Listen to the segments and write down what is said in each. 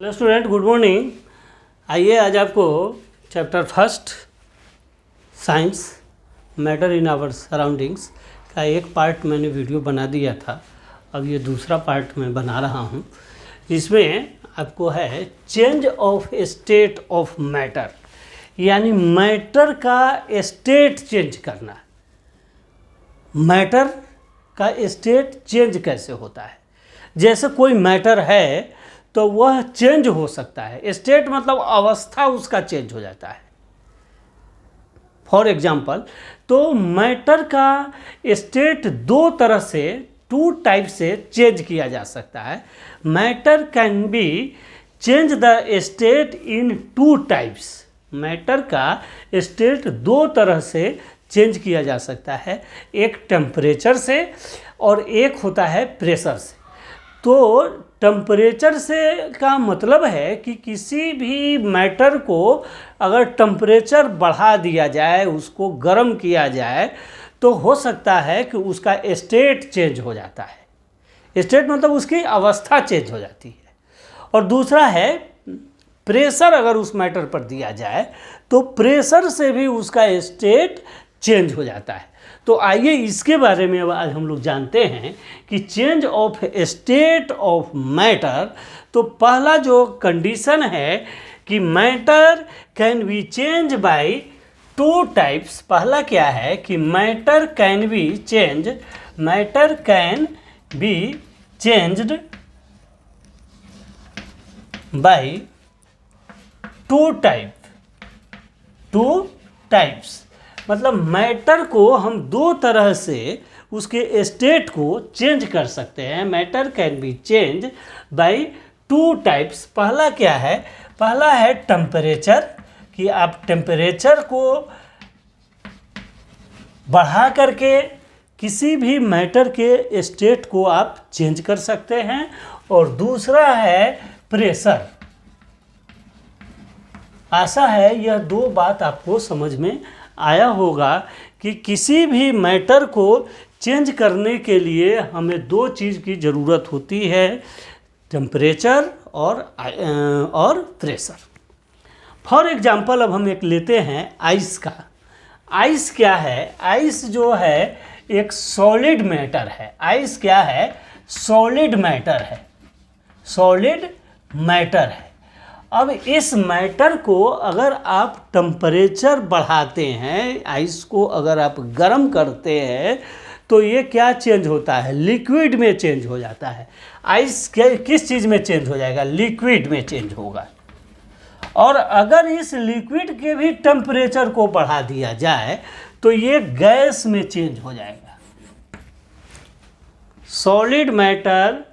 Hello student, good morning. आइए आज आपको chapter first science matter in our surroundings का एक पार्ट मैंने वीडियो बना दिया था। अब ये दूसरा पार्ट मैं बना रहा हूँ। इसमें आपको है change of state of matter, यानी मैटर का स्टेट चेंज करना। मैटर का स्टेट चेंज कैसे होता है? जैसे कोई मैटर है तो वह चेंज हो सकता है। स्टेट मतलब अवस्था उसका चेंज हो जाता है। फॉर एग्जाम्पल, तो मैटर का स्टेट दो तरह से, टू टाइप से चेंज किया जा सकता है। Matter can be change the state in two types. Matter का स्टेट दो तरह से चेंज किया जा सकता है, एक टेम्परेचर से और एक होता है प्रेशर से। तो टेम्परेचर से का मतलब है कि किसी भी मैटर को अगर टेम्परेचर बढ़ा दिया जाए, उसको गर्म किया जाए, तो हो सकता है कि उसका स्टेट चेंज हो जाता है। स्टेट मतलब उसकी अवस्था चेंज हो जाती है। और दूसरा है प्रेशर, अगर उस मैटर पर दिया जाए तो प्रेशर से भी उसका स्टेट चेंज हो जाता है। तो आइए इसके बारे में अब आज हम लोग जानते हैं कि change of state of matter. तो पहला जो कंडीशन है कि matter can be change by two types. पहला क्या है कि matter can be changed by two types. मतलब मैटर को हम दो तरह से उसके स्टेट को चेंज कर सकते हैं। Matter can be change by two types. पहला क्या है? पहला है टेम्परेचर, कि आप टेम्परेचर को बढ़ा करके किसी भी मैटर के स्टेट को आप चेंज कर सकते हैं। और दूसरा है प्रेशर। आशा है यह दो बात आपको समझ में आया होगा कि किसी भी मैटर को चेंज करने के लिए हमें दो चीज़ की ज़रूरत होती है, टेम्परेचर और प्रेशर। फॉर एग्जांपल, अब हम एक लेते हैं आइस का। आइस क्या है? आइस जो है एक सॉलिड मैटर है। आइस क्या है? सॉलिड मैटर है। अब इस मैटर को अगर आप टेम्परेचर बढ़ाते हैं, आइस को अगर आप गर्म करते हैं, तो ये क्या चेंज होता है? लिक्विड में चेंज हो जाता है। आइस किस चीज़ में चेंज हो जाएगा? लिक्विड में चेंज होगा। और अगर इस लिक्विड के भी टेम्परेचर को बढ़ा दिया जाए तो ये गैस में चेंज हो जाएगा। सॉलिड मैटर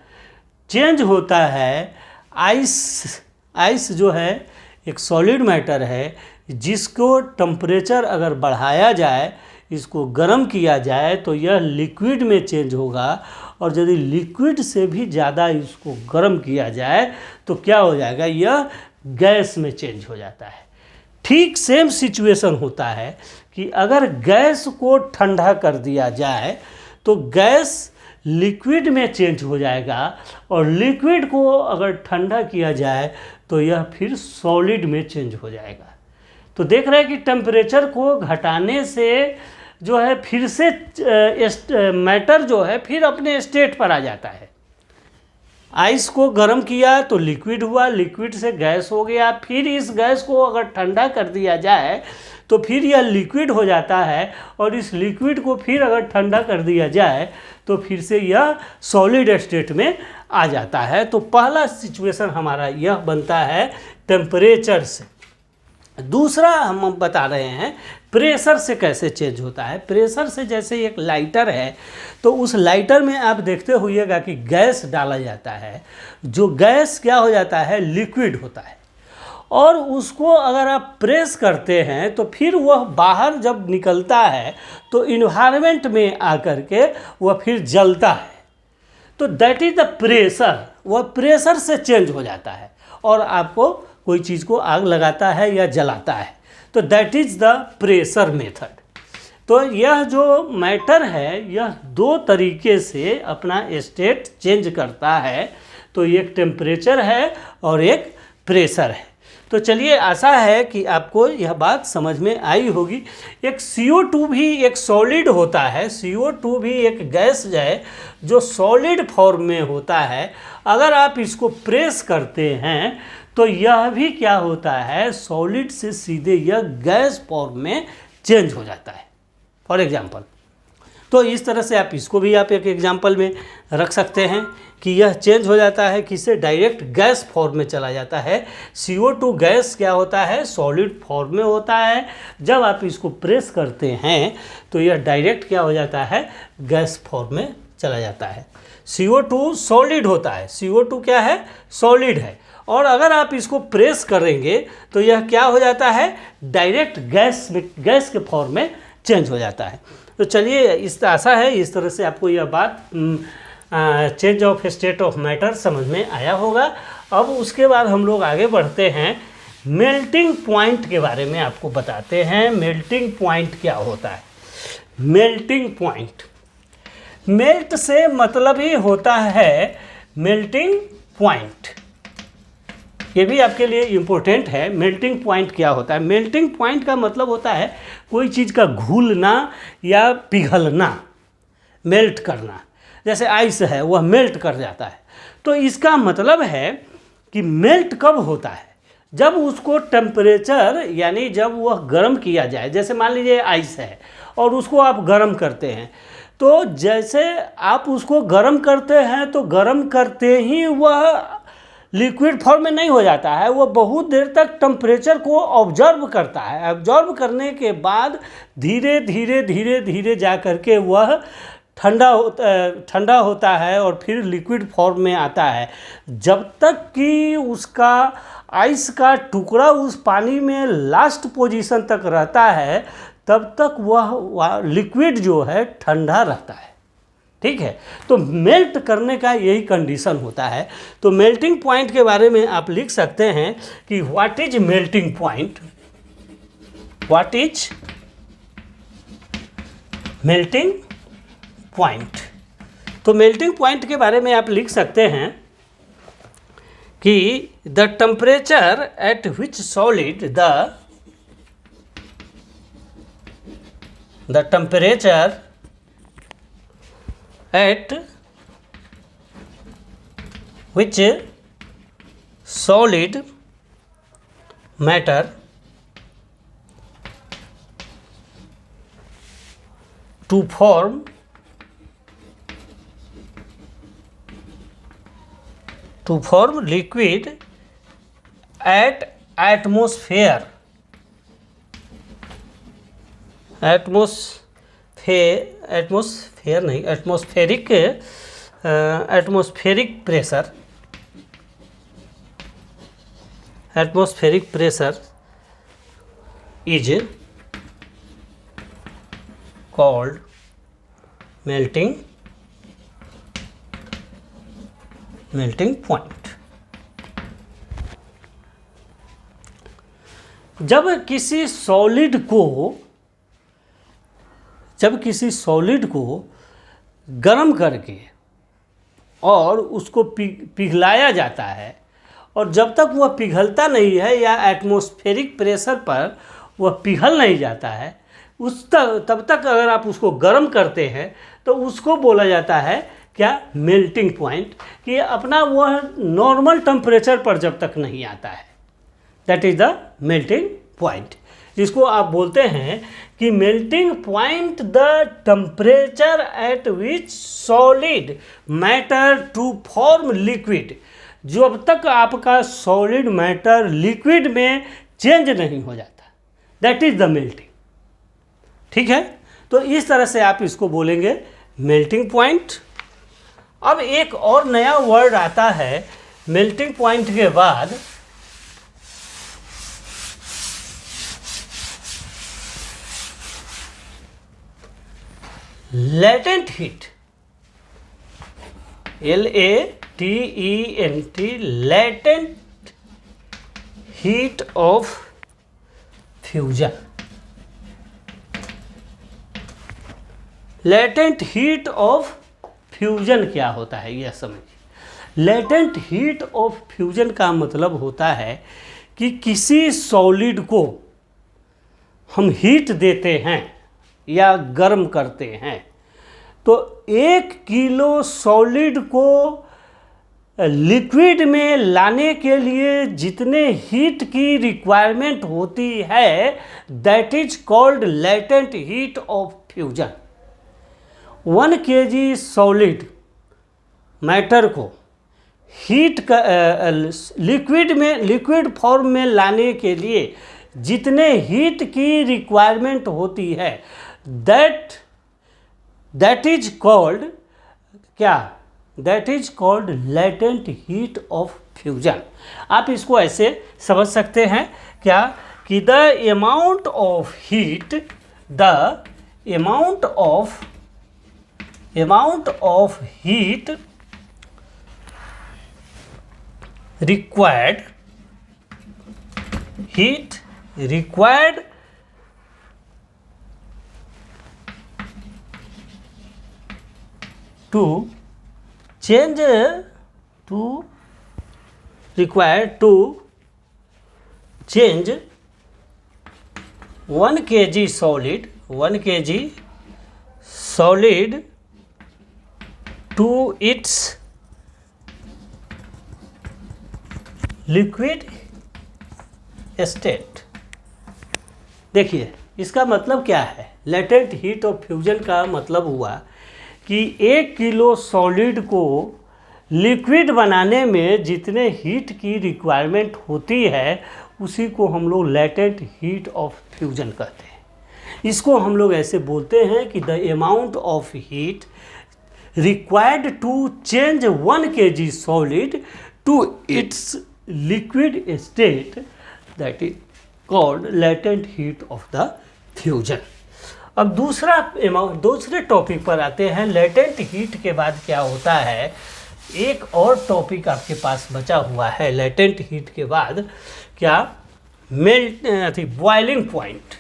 चेंज होता है। आइस जो है एक सॉलिड मैटर है, जिसको टेम्परेचर अगर बढ़ाया जाए, इसको गर्म किया जाए, तो यह लिक्विड में चेंज होगा। और यदि लिक्विड से भी ज़्यादा इसको गर्म किया जाए तो क्या हो जाएगा? यह गैस में चेंज हो जाता है। ठीक सेम सिचुएशन होता है कि अगर गैस को ठंडा कर दिया जाए तो गैस लिक्विड में चेंज हो जाएगा, और लिक्विड को अगर ठंडा किया जाए तो यह फिर सॉलिड में चेंज हो जाएगा। तो देख रहे हैं कि टेम्परेचर को घटाने से जो है फिर से मैटर जो है फिर अपने स्टेट पर आ जाता है। आइस को गर्म किया तो लिक्विड हुआ, लिक्विड से गैस हो गया, फिर इस गैस को अगर ठंडा कर दिया जाए तो फिर यह लिक्विड हो जाता है, और इस लिक्विड को फिर अगर ठंडा कर दिया जाए तो फिर से यह सॉलिड स्टेट में आ जाता है। तो पहला सिचुएशन हमारा यह बनता है टेम्परेचर से। दूसरा हम बता रहे हैं प्रेशर से कैसे चेंज होता है। प्रेशर से जैसे एक लाइटर है, तो उस लाइटर में आप देखते होइएगा कि गैस डाला जाता है। जो गैस क्या हो जाता है? लिक्विड होता है। और उसको अगर आप प्रेस करते हैं तो फिर वह बाहर जब निकलता है तो इन्वायरमेंट में आकर के वह फिर जलता है। तो दैट इज द प्रेशर। वह प्रेशर से चेंज हो जाता है और आपको कोई चीज़ को आग लगाता है या जलाता है। तो that is the pressure method. तो यह जो मैटर है, यह दो तरीके से अपना स्टेट चेंज करता है। तो एक टेम्परेचर है और एक प्रेशर है। तो चलिए, आशा है कि आपको यह बात समझ में आई होगी। एक CO2 भी एक सॉलिड होता है, CO2 भी एक गैस है जो सॉलिड फॉर्म में होता है। अगर आप इसको प्रेस करते हैं तो यह भी क्या होता है, सॉलिड से सीधे यह गैस फॉर्म में चेंज हो जाता है, फॉर एग्जाम्पल। तो इस तरह से आप इसको भी आप एक एग्जाम्पल में रख सकते हैं कि यह चेंज हो जाता है, किससे, डायरेक्ट गैस फॉर्म में चला जाता है। CO2 गैस क्या होता है, सॉलिड फॉर्म में होता है। जब आप इसको प्रेस करते हैं तो यह डायरेक्ट क्या हो जाता है, गैस फॉर्म में चला जाता है। CO2 सॉलिड होता है, CO2 क्या है, सॉलिड है। और अगर आप इसको प्रेस करेंगे तो यह क्या हो जाता है, डायरेक्ट गैस के फॉर्म में चेंज हो जाता है। तो चलिए, इस आशा है इस तरह से आपको यह बात change of state of matter समझ में आया होगा। अब उसके बाद हम लोग आगे बढ़ते हैं, मेल्टिंग पॉइंट के बारे में आपको बताते हैं। मेल्टिंग पॉइंट क्या होता है? मेल्टिंग पॉइंट, मेल्ट से मतलब ही होता है मेल्टिंग पॉइंट। ये भी आपके लिए इम्पोर्टेंट है। मेल्टिंग पॉइंट क्या होता है? मेल्टिंग पॉइंट का मतलब होता है कोई चीज़ का घुलना या पिघलना, मेल्ट करना। जैसे आइस है, वह मेल्ट कर जाता है। तो इसका मतलब है कि मेल्ट कब होता है, जब उसको टेम्परेचर, यानी जब वह गर्म किया जाए। जैसे मान लीजिए आइस है और उसको आप गर्म करते हैं, तो जैसे आप उसको गर्म करते हैं तो गर्म करते ही वह लिक्विड फॉर्म में नहीं हो जाता है, वो बहुत देर तक टेम्परेचर को ऑब्जर्व करता है। ऑब्जर्व करने के बाद धीरे धीरे धीरे धीरे जा कर के वह ठंडा होता है और फिर लिक्विड फॉर्म में आता है। जब तक कि उसका आइस का टुकड़ा उस पानी में लास्ट पोजीशन तक रहता है, तब तक वह लिक्विड जो है ठंडा रहता है। ठीक है, तो मेल्ट करने का यही कंडीशन होता है। तो मेल्टिंग पॉइंट के बारे में आप लिख सकते हैं कि what is melting point, what is melting point. तो मेल्टिंग पॉइंट के बारे में आप लिख सकते हैं कि the temperature at which solid the temperature at which solid matter to form liquid at atmospheric pressure is called melting point। जब किसी सॉलिड को गर्म करके और उसको पिघलाया जाता है, और जब तक वह पिघलता नहीं है या एटमॉस्फेरिक प्रेशर पर वह पिघल नहीं जाता है, तब तक अगर आप उसको गर्म करते हैं तो उसको बोला जाता है क्या, मेल्टिंग पॉइंट। कि अपना वह नॉर्मल टेम्परेचर पर जब तक नहीं आता है, that is the melting point. जिसको आप बोलते हैं कि melting point the temperature at which solid matter to form liquid. जब तक आपका सॉलिड मैटर लिक्विड में चेंज नहीं हो जाता, दैट इज द मेल्टिंग। ठीक है, तो इस तरह से आप इसको बोलेंगे मेल्टिंग पॉइंट। अब एक और नया वर्ड आता है मेल्टिंग पॉइंट के बाद, latent heat, LATENT, latent heat of fusion. Latent heat of fusion क्या होता है यह समझिए। लेटेंट हीट ऑफ फ्यूजन का मतलब होता है कि किसी सॉलिड को हम हीट देते हैं या गर्म करते हैं, तो 1 किलो सॉलिड को लिक्विड में लाने के लिए जितने हीट की रिक्वायरमेंट होती है, that is called latent heat of fusion. 1 kg solid matter को हीट का लिक्विड फॉर्म में लाने के लिए जितने हीट की रिक्वायरमेंट होती है, दैट इज कॉल्ड क्या, that is called latent heat of fusion. आप इसको ऐसे समझ सकते हैं क्या, कि the amount of heat, the amount of heat required to change to 1 kg solid to its liquid state. देखिए इसका मतलब क्या है, लेटेंट हीट ऑफ फ्यूजन का मतलब हुआ कि 1 किलो सॉलिड को लिक्विड बनाने में जितने हीट की रिक्वायरमेंट होती है, उसी को हम लोग लेटेंट हीट ऑफ फ्यूजन कहते हैं। इसको हम लोग ऐसे बोलते हैं कि the amount of heat required to change 1 kg solid to its liquid state, that is called latent heat of the fusion। अब दूसरे टॉपिक पर आते हैं। लेटेंट हीट के बाद क्या होता है, एक और टॉपिक आपके पास बचा हुआ है लेटेंट हीट के बाद, क्या, बॉइलिंग पॉइंट।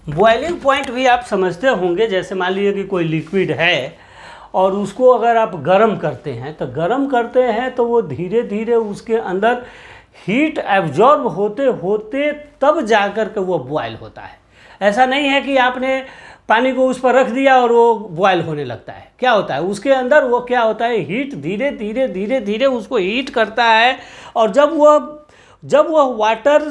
बॉइलिंग पॉइंट भी आप समझते होंगे। जैसे मान लीजिए कि कोई लिक्विड है और उसको अगर आप गर्म करते हैं तो वो धीरे धीरे उसके अंदर हीट एब्जॉर्ब होते होते तब जाकर के वो बॉयल होता है। ऐसा नहीं है कि आपने पानी को उस पर रख दिया और वो बॉयल होने लगता है। क्या होता है उसके अंदर, वो क्या होता है, हीट धीरे धीरे उसको हीट करता है, और जब वह वाटर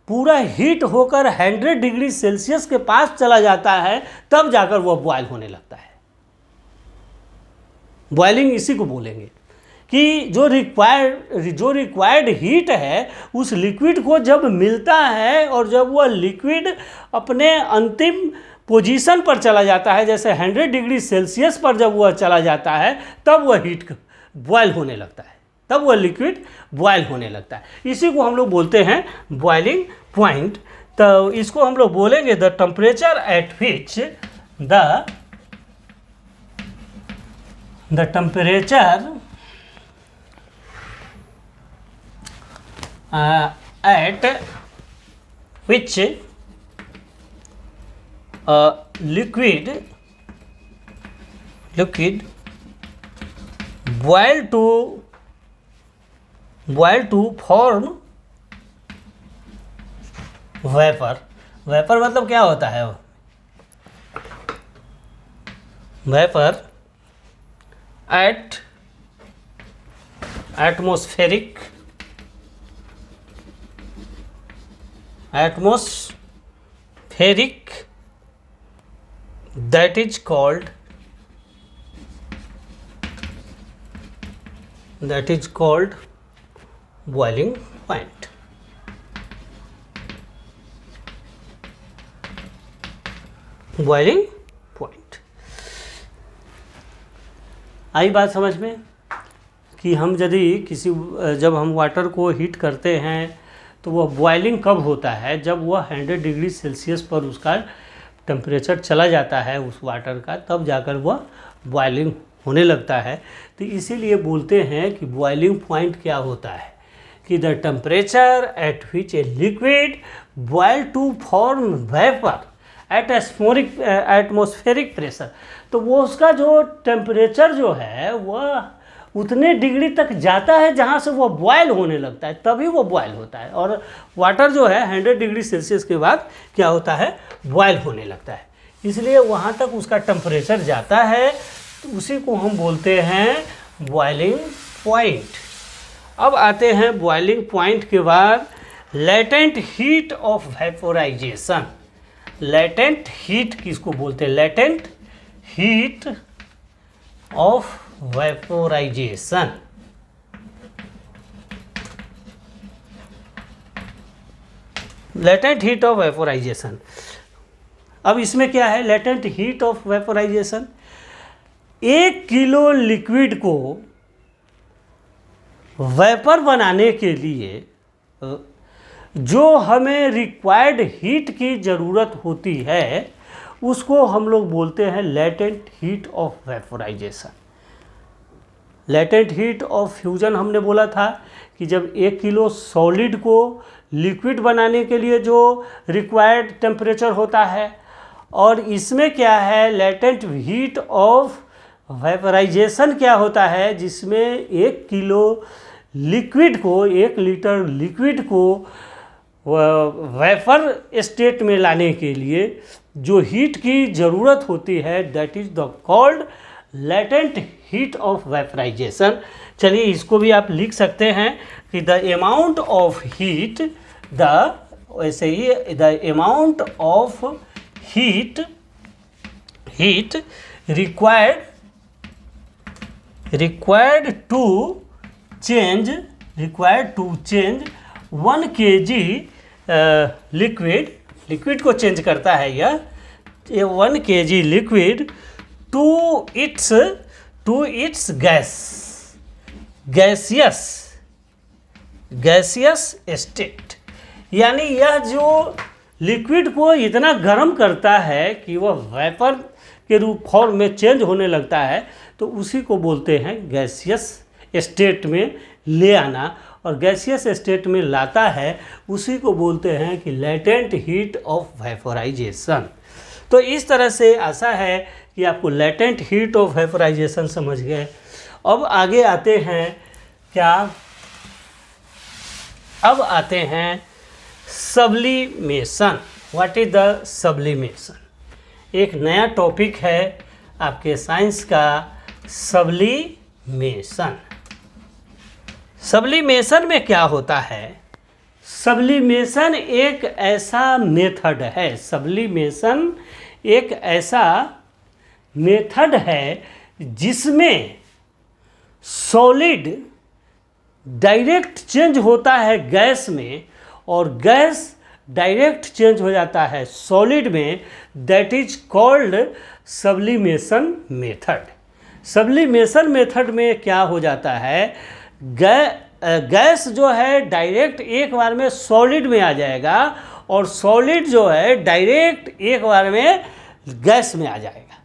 पूरा हीट होकर 100 डिग्री सेल्सियस के पास चला जाता है, तब जाकर वह बॉयल होने लगता है। बॉइलिंग इसी को बोलेंगे कि जो रिक्वायर्ड हीट है उस लिक्विड को जब मिलता है, और जब वह लिक्विड अपने अंतिम पोजीशन पर चला जाता है, जैसे 100 डिग्री सेल्सियस पर जब वह चला जाता है, तब वह हीट बॉयल होने लगता है, तब वह लिक्विड बॉयल होने लगता है। इसी को हम लोग बोलते हैं बॉइलिंग पॉइंट। तो इसको हम लोग बोलेंगे the temperature at which the temperature at which liquid boil to form vapour. Vapour मतलब क्या होता है, vapour at atmospheric that is called boiling point। Boiling point. आई बात समझ में कि हम जब हम वाटर को हीट करते हैं तो वह बॉइलिंग कब होता है, जब वह 100 डिग्री सेल्सियस पर उसका टेम्परेचर चला जाता है उस वाटर का, तब जाकर वह बॉइलिंग होने लगता है। तो इसीलिए बोलते हैं कि बॉइलिंग पॉइंट क्या होता है, कि the temperature at which a liquid boil to form vapour atmospheric pressure, तो वो उसका जो टेम्परेचर जो है वह उतने डिग्री तक जाता है जहाँ से वो बॉयल होने लगता है, तभी वो बॉयल होता है। और वाटर जो है 100 डिग्री सेल्सियस के बाद क्या होता है, बॉयल होने लगता है, इसलिए वहाँ तक उसका टेम्परेचर जाता है, तो उसी को हम बोलते हैं बॉइलिंग पॉइंट। अब आते हैं बॉइलिंग पॉइंट के बाद latent heat of vaporisation. Latent heat किसको बोलते हैं, latent heat of vaporisation. Latent heat of vaporisation, अब इसमें क्या है, latent heat of vaporisation, 1 kilo liquid को वेपर बनाने के लिए जो हमें रिक्वायर्ड हीट की ज़रूरत होती है उसको हम लोग बोलते हैं latent heat of vaporisation. Latent heat of fusion हमने बोला था कि जब 1 किलो सॉलिड को लिक्विड बनाने के लिए जो रिक्वायर्ड टेम्परेचर होता है, और इसमें क्या है, लेटेंट हीट ऑफ वेपोराइजेशन क्या होता है, जिसमें 1 किलो लिक्विड को, 1 लीटर लिक्विड को वेपर स्टेट में लाने के लिए जो हीट की ज़रूरत होती है, that is the called latent heat of vaporisation. चलिए इसको भी आप लिख सकते हैं कि द अमाउंट ऑफ हीट, वैसे ही the amount of heat required to change 1 kg liquid को चेंज करता है यह 1 kg liquid to its gaseous state, यानी यह जो लिक्विड को इतना गर्म करता है कि वह वेपर के रूप फॉर्म में चेंज होने लगता है, तो उसी को बोलते हैं गैसियस स्टेट में ले आना, और गैसियस स्टेट में लाता है उसी को बोलते हैं कि लेटेंट हीट ऑफ वेपोराइजेशन। तो इस तरह से आशा है कि आपको लेटेंट हीट ऑफ वेपोराइजेशन समझ गए। अब आगे आते हैं क्या, अब आते हैं sublimation. What is the sublimation, एक नया टॉपिक है आपके साइंस का, सब्लिमेशन। सब्लिमेशन में क्या होता है, सब्लिमेशन एक ऐसा मेथड है, सब्लिमेशन एक ऐसा मेथड है जिसमें सॉलिड डायरेक्ट चेंज होता है गैस में, और गैस डायरेक्ट चेंज हो जाता है सॉलिड में, that is called sublimation method. Sublimation method में क्या हो जाता है, गैस जो है डायरेक्ट एक बार में सॉलिड में आ जाएगा, और सॉलिड जो है डायरेक्ट एक बार में गैस में आ जाएगा।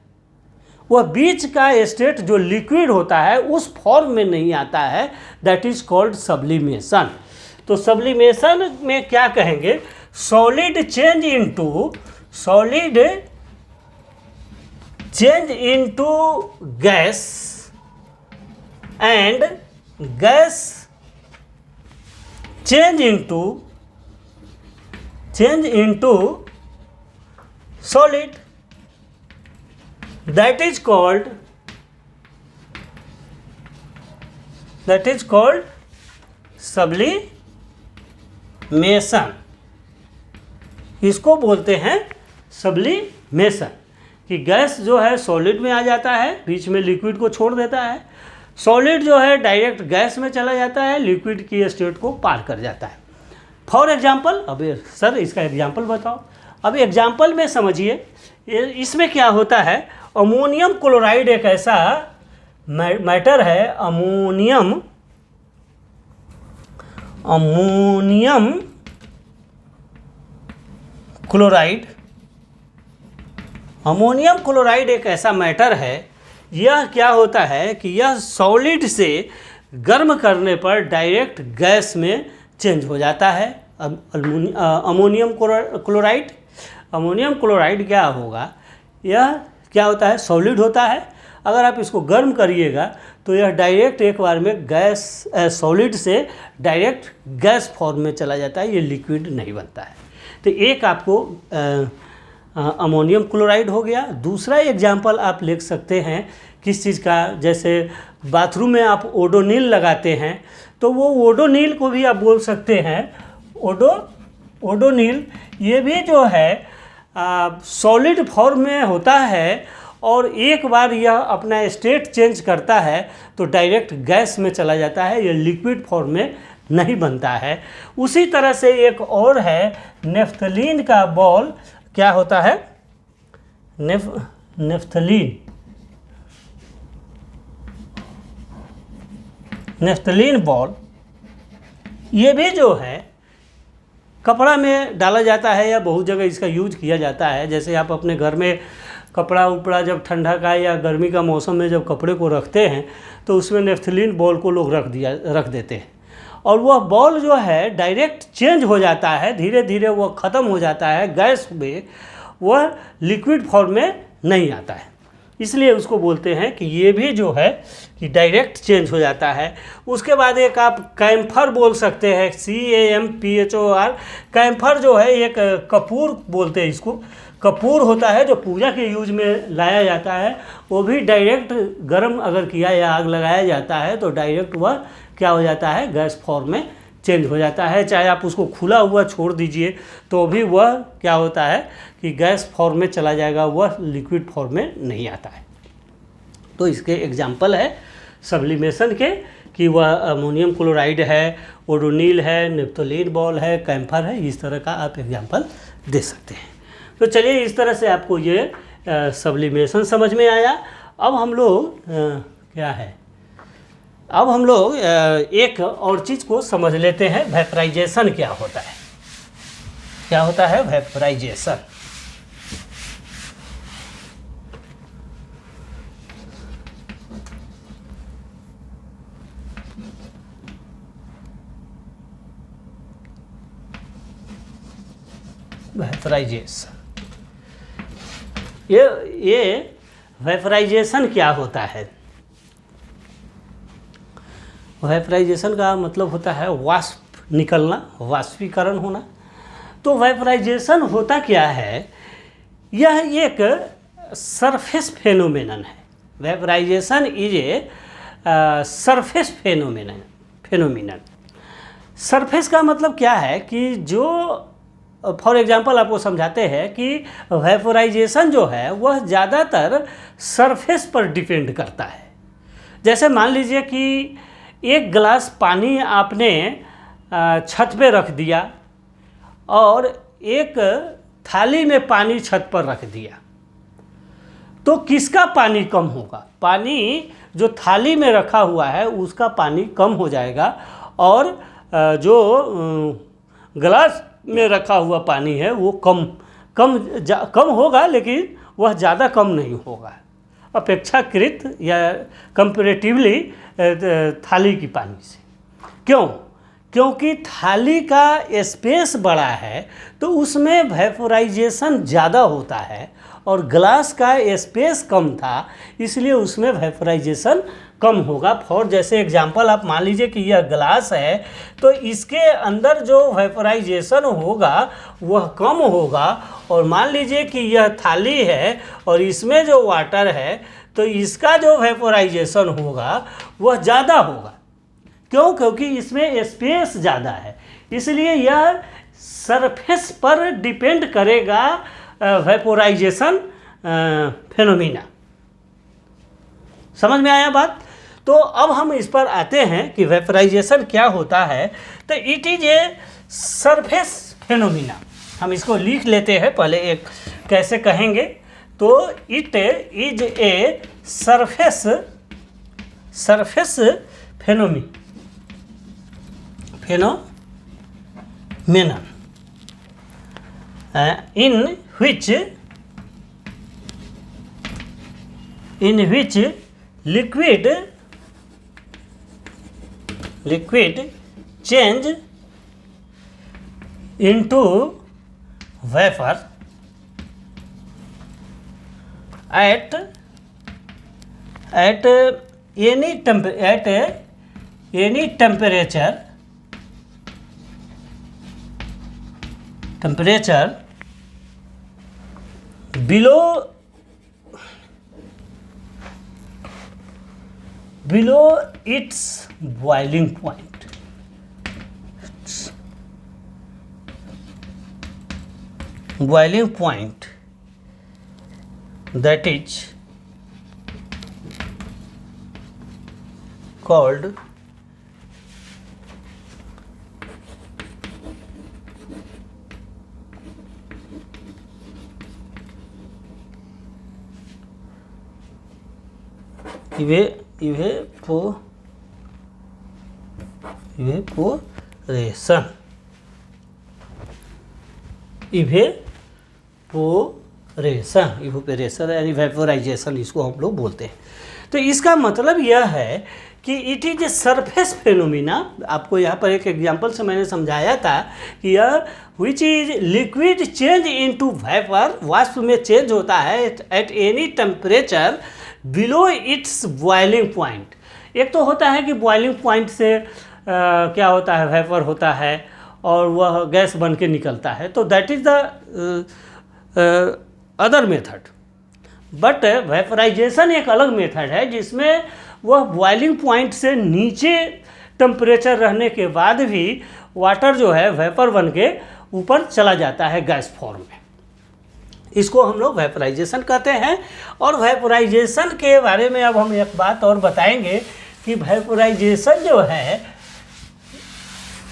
वह बीच का स्टेट जो लिक्विड होता है उस फॉर्म में नहीं आता है, दैट इज कॉल्ड सब्लिमेशन। तो सब्लिमेशन में क्या कहेंगे, solid change into gas and gas change into solid, that is called sublimation. इसको बोलते हैं सब्लिमेशन, कि गैस जो है सॉलिड में आ जाता है, बीच में लिक्विड को छोड़ देता है, सॉलिड जो है डायरेक्ट गैस में चला जाता है, लिक्विड की स्टेट को पार कर जाता है। फॉर एग्जाम्पल, अब सर इसका एग्जाम्पल बताओ। अब एग्जाम्पल में समझिए, इसमें क्या होता है, अमोनियम क्लोराइड एक ऐसा मैटर है, अमोनियम क्लोराइड एक ऐसा मैटर है, यह क्या होता है कि यह सॉलिड से गर्म करने पर डायरेक्ट गैस में चेंज हो जाता है, अमोनियम क्लोराइड। अमोनियम क्लोराइड क्या होगा, यह क्या होता है, सॉलिड होता है। अगर आप इसको गर्म करिएगा तो यह डायरेक्ट एक बार में गैस सॉलिड से डायरेक्ट गैस फॉर्म में चला जाता है, ये लिक्विड नहीं बनता है। तो एक आपको अमोनियम क्लोराइड हो गया। दूसरा एग्जाम्पल आप लिख सकते हैं किस चीज़ का, जैसे बाथरूम में आप ओडोनिल लगाते हैं तो वो ओडोनिल को भी आप बोल सकते हैं ओडोनिल। ये भी जो है सॉलिड फॉर्म में होता है और एक बार यह अपना स्टेट चेंज करता है तो डायरेक्ट गैस में चला जाता है, ये लिक्विड फॉर्म में नहीं बनता है। उसी तरह से एक और है नेफ्थलीन का बॉल, क्या होता है, नेफ्थलीन बॉल। ये भी जो है कपड़ा में डाला जाता है या बहुत जगह इसका यूज किया जाता है। जैसे आप अपने घर में कपड़ा उपड़ा जब ठंडा का या गर्मी का मौसम में जब कपड़े को रखते हैं तो उसमें नेफ्थलीन बॉल को लोग रख देते हैं और वह बॉल जो है डायरेक्ट चेंज हो जाता है, धीरे धीरे वह ख़त्म हो जाता है गैस में, वह लिक्विड फॉर्म में नहीं आता है। इसलिए उसको बोलते हैं कि ये भी जो है कि डायरेक्ट चेंज हो जाता है। उसके बाद एक आप कैम्फर बोल सकते हैं, CAMPHOR। कैम्फर जो है एक कपूर बोलते हैं इसको, कपूर होता है जो पूजा के यूज में लाया जाता है। वो भी डायरेक्ट गर्म अगर किया या आग लगाया जाता है तो डायरेक्ट वह क्या हो जाता है, गैस फॉर्म में चेंज हो जाता है। चाहे आप उसको खुला हुआ छोड़ दीजिए तो भी वह क्या होता है कि गैस फॉर्म में चला जाएगा, वह लिक्विड फॉर्म में नहीं आता है। तो इसके एग्जाम्पल है सब्लिमेशन के कि वह अमोनियम क्लोराइड है, ओडोनिल है, नेफ्थलीन बॉल है, कैम्फर है, इस तरह का आप एग्जाम्पल दे सकते हैं। तो चलिए इस तरह से आपको ये सब्लिमेशन समझ में आया। अब हम लोग क्या है, अब हम लोग एक और चीज़ को समझ लेते हैं, वेपराइजेशन क्या होता है। क्या होता है वेपराइजेशन? वेपराइजेशन, ये वेपराइजेशन क्या होता है? वेपराइजेशन का मतलब होता है वाष्प निकलना, वाष्पीकरण होना। तो वेपराइजेशन होता क्या है, यह एक सरफेस फेनोमेनन है। Vaporization is a surface phenomenon. Surface का मतलब क्या है कि जो फॉर एग्जांपल आपको समझाते हैं कि वेपराइजेशन जो है वह ज़्यादातर सरफेस पर डिपेंड करता है। जैसे मान लीजिए कि एक गिलास पानी आपने छत पे रख दिया और एक थाली में पानी छत पर रख दिया, तो किसका पानी कम होगा? पानी जो थाली में रखा हुआ है उसका पानी कम हो जाएगा और जो गिलास में रखा हुआ पानी है वो कम होगा, लेकिन वह ज़्यादा कम नहीं होगा अपेक्षाकृत या कंपैरेटिवली थाली की पानी से। क्यों? क्योंकि थाली का स्पेस बड़ा है तो उसमें वेपराइजेशन ज़्यादा होता है और ग्लास का स्पेस कम था इसलिए उसमें वेपराइजेशन कम होगा। फॉर जैसे एग्जांपल आप मान लीजिए कि यह ग्लास है तो इसके अंदर जो वेपराइजेशन होगा वह कम होगा, और मान लीजिए कि यह थाली है और इसमें जो वाटर है तो इसका जो वेपराइजेशन होगा वह ज़्यादा होगा। क्यों? क्योंकि इसमें स्पेस ज़्यादा है, इसलिए यह सरफेस पर डिपेंड करेगा वेपोराइजेशन फेनोमेना। समझ में आया बात? तो अब हम इस पर आते हैं कि वेपोराइजेशन क्या होता है। तो it is a surface phenomena. हम इसको लिख लेते हैं, पहले एक कैसे कहेंगे। तो it is a surface phenomena in which liquid change into vapor at any temperature below its boiling point. Boiling point, that is called evaporation यानी वेपोराइजेशन इसको हम लोग बोलते हैं। तो इसका मतलब यह है कि it is a surface phenomena. आपको यहाँ पर एक एग्जांपल से मैंने समझाया था कि यह which is liquid change into vapour, वाष्प में चेंज होता है at any temperature below it's boiling point. एक तो होता है कि बॉइलिंग पॉइंट से क्या होता है, वेपर होता है और वह गैस बन के निकलता है, तो that is the other method. But vaporization एक अलग मेथड है जिसमें वह बॉइलिंग पॉइंट से नीचे टेम्परेचर रहने के बाद भी वाटर जो है वेपर बन के ऊपर चला जाता है गैस फॉर्म में। इसको हम लोग वेपराइजेशन कहते हैं। और वेपराइजेशन के बारे में अब हम एक बात और बताएंगे कि वेपराइजेशन जो है,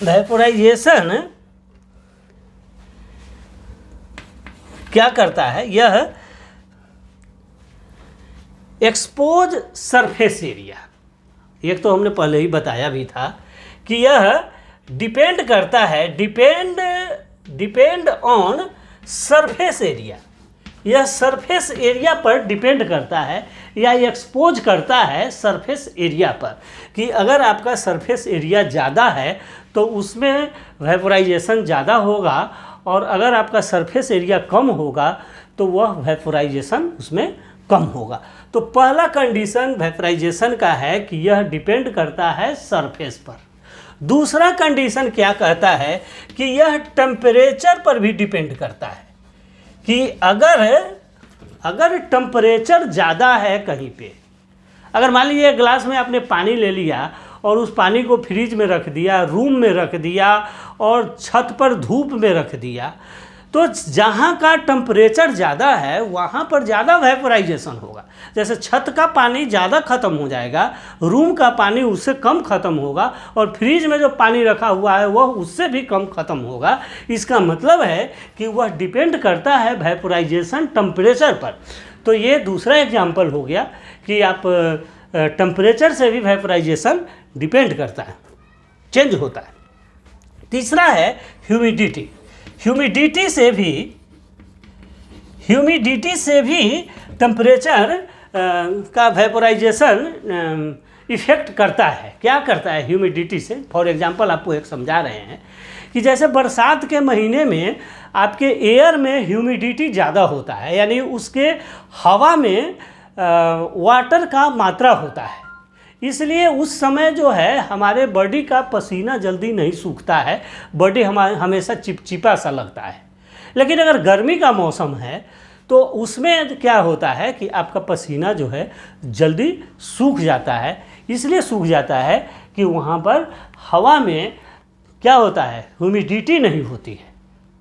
वेपराइजेशन क्या करता है, यह एक्सपोज सरफेस एरिया, एक तो हमने पहले ही बताया भी था कि यह डिपेंड करता है, डिपेंड ऑन सरफेस एरिया, यह सरफेस एरिया पर डिपेंड करता है या एक्सपोज करता है सरफेस एरिया पर, कि अगर आपका सरफेस एरिया ज़्यादा है तो उसमें वेपोराइजेशन ज़्यादा होगा, और अगर आपका सरफेस एरिया कम होगा तो वह वेपोराइजेशन उसमें कम होगा। तो पहला कंडीशन वेपोराइजेशन का है कि यह डिपेंड करता है सरफेस पर। दूसरा कंडीशन क्या कहता है कि यह टेम्परेचर पर भी डिपेंड करता है, कि अगर टेम्परेचर ज़्यादा है कहीं पे, अगर मान लीजिए ग्लास में आपने पानी ले लिया और उस पानी को फ्रिज में रख दिया, रूम में रख दिया और छत पर धूप में रख दिया, तो जहाँ का टेम्परेचर ज़्यादा है वहाँ पर ज़्यादा वेपोराइजेशन होगा। जैसे छत का पानी ज़्यादा ख़त्म हो जाएगा, रूम का पानी उससे कम ख़त्म होगा, और फ्रिज में जो पानी रखा हुआ है वह उससे भी कम ख़त्म होगा। इसका मतलब है कि वह डिपेंड करता है वेपोराइजेशन टेम्परेचर पर। तो ये दूसरा एग्जाम्पल हो गया कि आप टेम्परेचर से भी वेपोराइजेशन डिपेंड करता है, चेंज होता है। तीसरा है ह्यूमिडिटी। ह्यूमिडिटी से भी टेम्परेचर का वेपोराइजेशन इफ़ेक्ट करता है। क्या करता है ह्यूमिडिटी से? फॉर एग्जांपल आपको एक समझा रहे हैं कि जैसे बरसात के महीने में आपके एयर में ह्यूमिडिटी ज़्यादा होता है, यानी उसके हवा में वाटर का मात्रा होता है, इसलिए उस समय जो है हमारे बॉडी का पसीना जल्दी नहीं सूखता है, बॉडी हमेशा चिपचिपा सा लगता है। लेकिन अगर गर्मी का मौसम है तो उसमें क्या होता है कि आपका पसीना जो है जल्दी सूख जाता है। इसलिए सूख जाता है कि वहाँ पर हवा में क्या होता है, ह्यूमिडिटी नहीं होती है,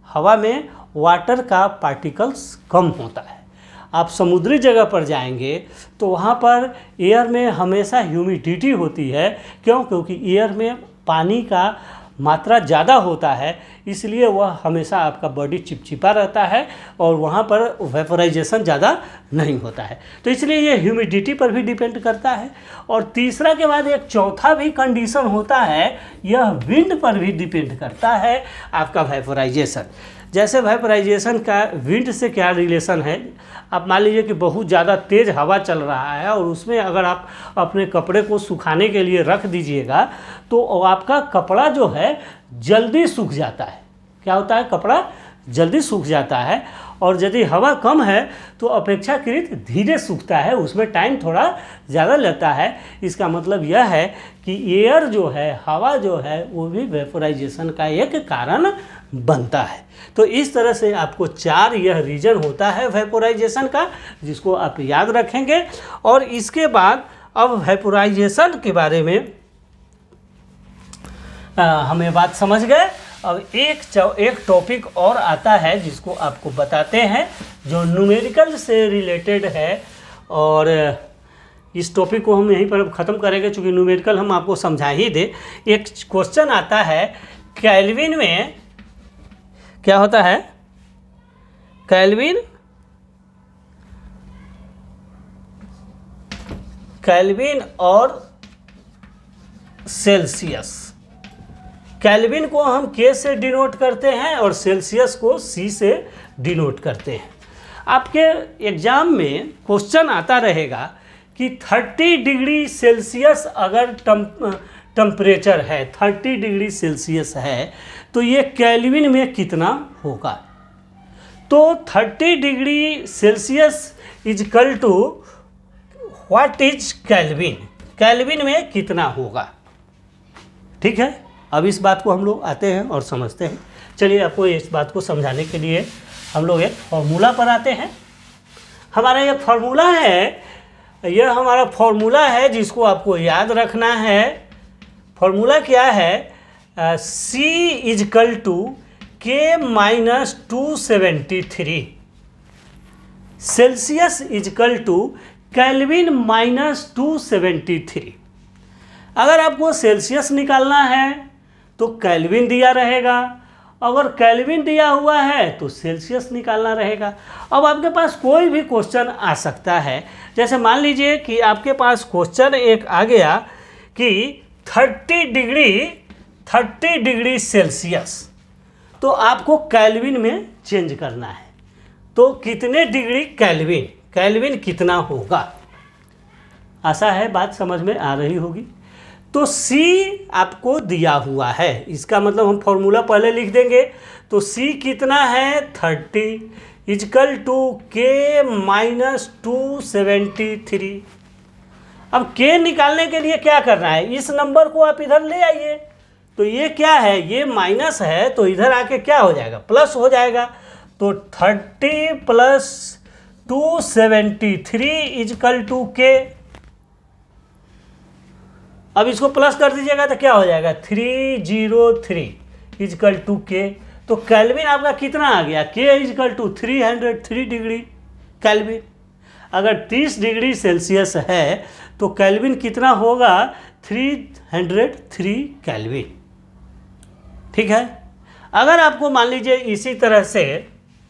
हवा में वाटर का पार्टिकल्स कम होता है। आप समुद्री जगह पर जाएंगे तो वहाँ पर एयर में हमेशा ह्यूमिडिटी होती है। क्यों? क्योंकि एयर में पानी का मात्रा ज़्यादा होता है, इसलिए वह हमेशा आपका बॉडी चिपचिपा रहता है और वहाँ पर वेपोराइजेशन ज़्यादा नहीं होता है। तो इसलिए ये ह्यूमिडिटी पर भी डिपेंड करता है। और तीसरा के बाद एक चौथा भी कंडीशन होता है, यह विंड पर भी डिपेंड करता है आपका वेपोराइजेशन। जैसे वेपोराइजेशन का विंड से क्या रिलेशन है, आप मान लीजिए कि बहुत ज़्यादा तेज़ हवा चल रहा है और उसमें अगर आप अपने कपड़े को सुखाने के लिए रख दीजिएगा तो आपका कपड़ा जो है जल्दी सूख जाता है। क्या होता है? कपड़ा जल्दी सूख जाता है और यदि हवा कम है तो अपेक्षाकृत धीरे सूखता है, उसमें टाइम थोड़ा ज़्यादा लगता है। इसका मतलब यह है कि एयर जो है, हवा जो है, वो भी वेपोराइजेशन का एक कारण बनता है। तो इस तरह से आपको 4 यह रीजन होता है वेपोराइजेशन का, जिसको आप याद रखेंगे। और इसके बाद अब वेपोराइजेशन के बारे में हमें बात समझ गए। अब एक टॉपिक और आता है जिसको आपको बताते हैं, जो न्यूमेरिकल से रिलेटेड है। और इस टॉपिक को हम यहीं पर अब ख़त्म करेंगे, चूँकि न्यूमेरिकल हम आपको समझा ही दे। एक क्वेश्चन आता है, केल्विन में क्या होता है, केल्विन और सेल्सियस। केल्विन को हम K से डिनोट करते हैं और सेल्सियस को C से डिनोट करते हैं। आपके एग्जाम में क्वेश्चन आता रहेगा कि 30 डिग्री सेल्सियस अगर टेम्परेचर है, 30 डिग्री सेल्सियस है, तो ये केल्विन में कितना होगा। तो 30 degree Celsius equal to what is kelvin, kelvin में कितना होगा। ठीक है, अब इस बात को हम लोग आते हैं और समझते हैं। चलिए, आपको इस बात को समझाने के लिए हम लोग एक फॉर्मूला पर आते हैं। हमारा एक फार्मूला है, यह हमारा फॉर्मूला है जिसको आपको याद रखना है। फॉर्मूला क्या है, C equal to K minus 273 Celsius equal to kelvin minus 273। अगर आपको सेल्सियस निकालना है तो केल्विन दिया रहेगा, अगर केल्विन दिया हुआ है तो सेल्सियस निकालना रहेगा। अब आपके पास कोई भी क्वेश्चन आ सकता है, जैसे मान लीजिए कि आपके पास क्वेश्चन एक आ गया कि 30 डिग्री सेल्सियस, तो आपको केल्विन में चेंज करना है। तो कितने डिग्री केल्विन, केल्विन कितना होगा। आशा है बात समझ में आ रही होगी। तो C आपको दिया हुआ है, इसका मतलब हम फॉर्मूला पहले लिख देंगे। तो C कितना है, 30 इजकल टू K माइनस 273। अब K निकालने के लिए क्या करना है, इस नंबर को आप इधर ले आइए। तो ये क्या है, ये माइनस है, तो इधर आके क्या हो जाएगा, प्लस हो जाएगा। तो 30 प्लस 273 इजकल टू K। अब इसको प्लस कर दीजिएगा तो क्या हो जाएगा, 303 इजकल टू K। तो केल्विन आपका कितना आ गया, K equal to 303 degree kelvin. अगर 30 डिग्री सेल्सियस है तो केल्विन कितना होगा, 303 केल्विन। ठीक है। अगर आपको मान लीजिए इसी तरह से